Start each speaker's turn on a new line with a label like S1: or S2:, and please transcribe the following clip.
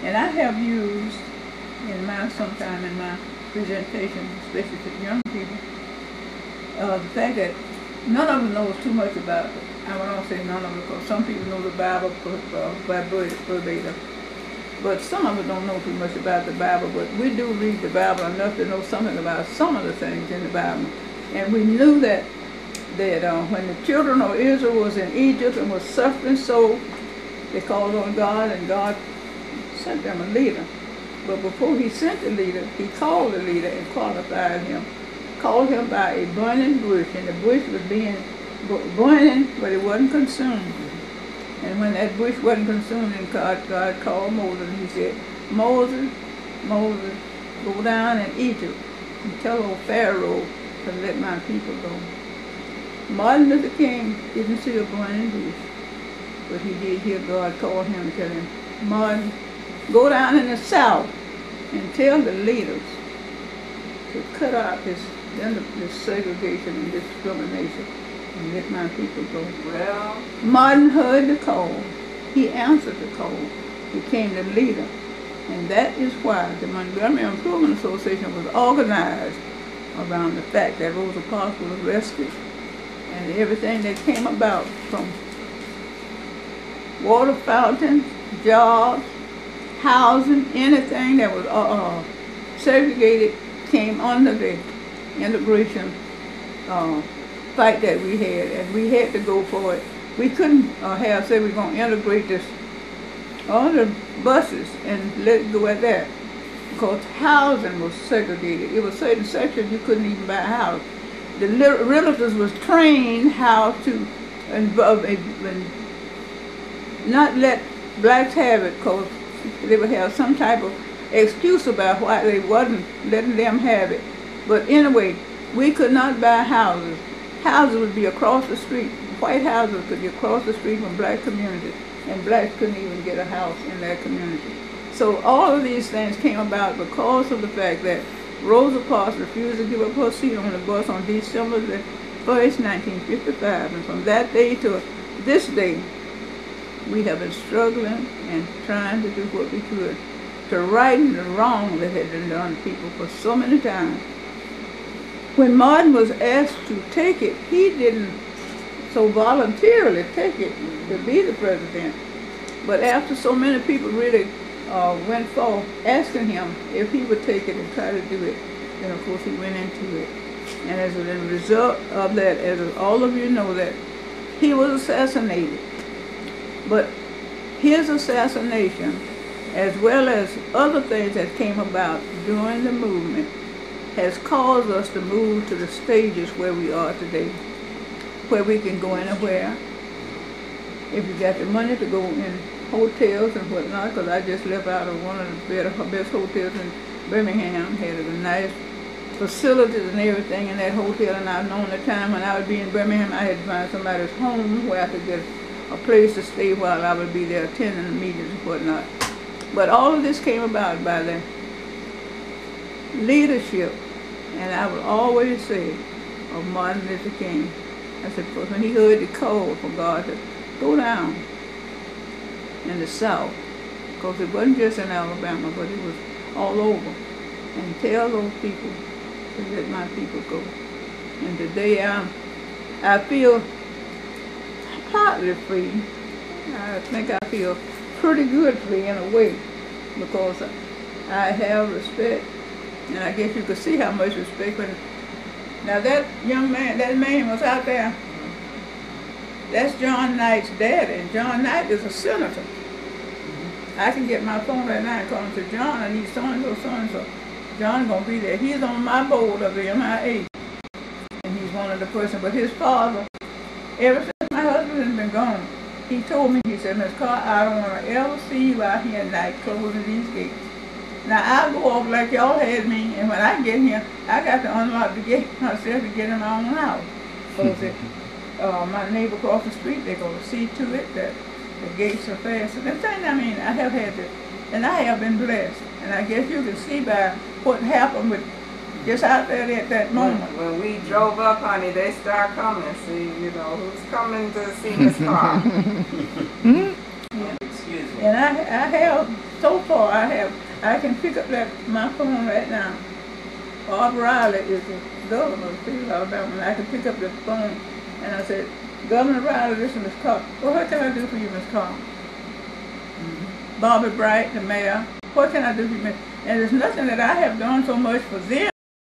S1: And I have used sometime in my presentation, especially to the young people, the fact that none of them knows too much about it. I would not say none of them, because some people know the Bible by verbatim. But some of us don't know too much about the Bible, but we do read the Bible enough to know something about some of the things in the Bible. And we knew that when the children of Israel was in Egypt and was suffering so, they called on God, and God sent them a leader. But before he sent the leader, he called the leader and qualified him. Called him by a burning bush, and the bush was being burning, but it wasn't consumed. And when that bush wasn't consumed, and God called Moses, and he said, Moses, Moses, go down in Egypt and tell old Pharaoh to let my people go. Martin Luther King didn't see a burning bush, but he did hear God call him and tell him, Martin, go down in the South and tell the leaders to cut out this segregation and discrimination and let my people go.
S2: Well,
S1: Martin heard the call. He answered the call. He became the leader. And that is why the Montgomery Improvement Association was organized around the fact that Rosa Parks was rescued, and everything that came about from water fountains, jobs, housing, anything that was segregated came under the integration fight that we had, and we had to go for it. We couldn't say we're going to integrate all the buses and let it go at that, because housing was segregated. It was certain sections you couldn't even buy a house. The realtors was trained how to not let blacks have it, because they would have some type of excuse about why they wasn't letting them have it. But anyway, we could not buy houses. Houses would be across the street. White houses could be across the street from black communities, and blacks couldn't even get a house in that community. So all of these things came about because of the fact that Rosa Parks refused to give up her seat on the bus on December the 1st, 1955. And from that day to this day, we have been struggling and trying to do what we could to right the wrong that had been done to people for so many times. When Martin was asked to take it, he didn't so voluntarily take it to be the president. But after so many people really went for asking him if he would take it and try to do it, then of course he went into it. And as a result of that, as all of you know, that he was assassinated. But his assassination, as well as other things that came about during the movement, has caused us to move to the stages where we are today, where we can go anywhere. If you got the money to go in hotels and whatnot, because I just left out of one of the best hotels in Birmingham, had a nice facilities and everything in that hotel, and I've known the time when I would be in Birmingham, I had to find somebody's home where I could get a place to stay while I would be there attending the meetings and whatnot. But all of this came about by the leadership, and I would always say, of Martin Luther King. I said, because when he heard the call for God to go down in the South, because it wasn't just in Alabama, but it was all over, and tell those people to let my people go. And today I feel partly free. I think I feel pretty good free in a way, because I have respect. And I guess you could see how much respect when, now that young man, that man was out there, that's John Knight's daddy, and John Knight is a senator. I can get my phone right now and call him and say, John, I need so-and-so, so-and-so. John's going to be there. He's on my board of the MIA, and he's one of the persons. But his father, ever since my husband has been gone, he told me, he said, Miss Carr, I don't want to ever see you out here at night closing these gates. Now, I go off like y'all had me, and when I get here, I got to unlock the gate myself to get in my own house. Because my neighbor across the street, they're going to see to it that the gates are fastened. And thing, I mean, I have had to, and I have been blessed. And I guess you can see by what happened with just out there at that moment.
S2: When we drove up, honey, they start coming. See, you know, who's coming to see Miss Carr?
S1: Yeah. Excuse me. And I have so far I can pick up my phone right now. Bob Riley is the governor of the state of Alabama, and I can pick up the phone and I said, Governor Riley, this is Miss Carr. Well, what can I do for you, Miss Carr? Bobby Bright, the mayor, what can I do for you, Miss? And there's nothing that I have done so much for them